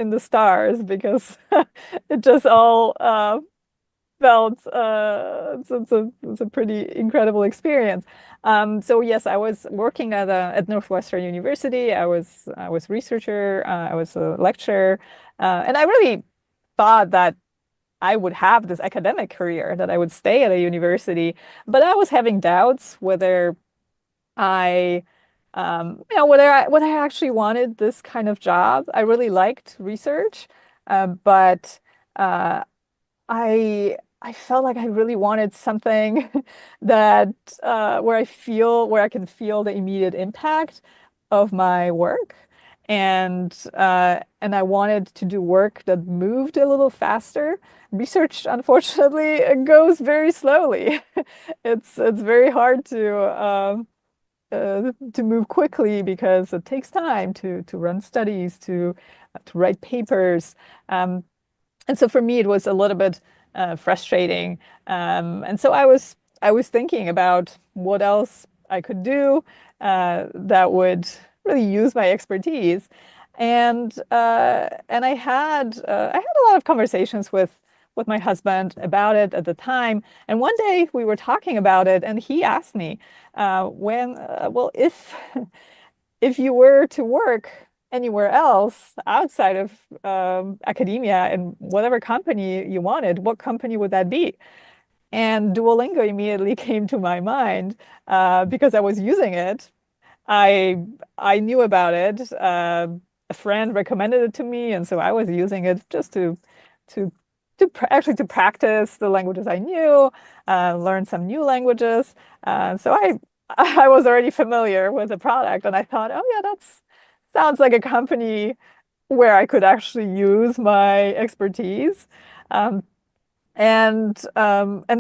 in the stars because it just all felt it's a pretty incredible experience. So yes, I was working at Northwestern University. I was researcher. I was a lecturer, and I really thought that I would have this academic career, that I would stay at a university. But I was having doubts whether I, whether I actually wanted this kind of job. I really liked research, but uh, I felt like I really wanted something that where I can feel the immediate impact of my work. And I wanted to do work that moved a little faster. Research, unfortunately, it goes very slowly. It's very hard to move quickly because it takes time to run studies, to write papers. And so for me, it was a little bit frustrating. And so I was thinking about what else I could do that would really use my expertise. And I had a lot of conversations with my husband about it at the time. And one day we were talking about it, and he asked me, well, if you were to work anywhere else outside of academia and whatever company you wanted, what company would that be? And Duolingo immediately came to my mind because I was using it. I I knew about it. A friend recommended it to me, and so I was using it just to actually to practice the languages I knew, learn some new languages. So I was already familiar with the product, and I thought, oh yeah, that's sounds like a company where I could actually use my expertise. Um, and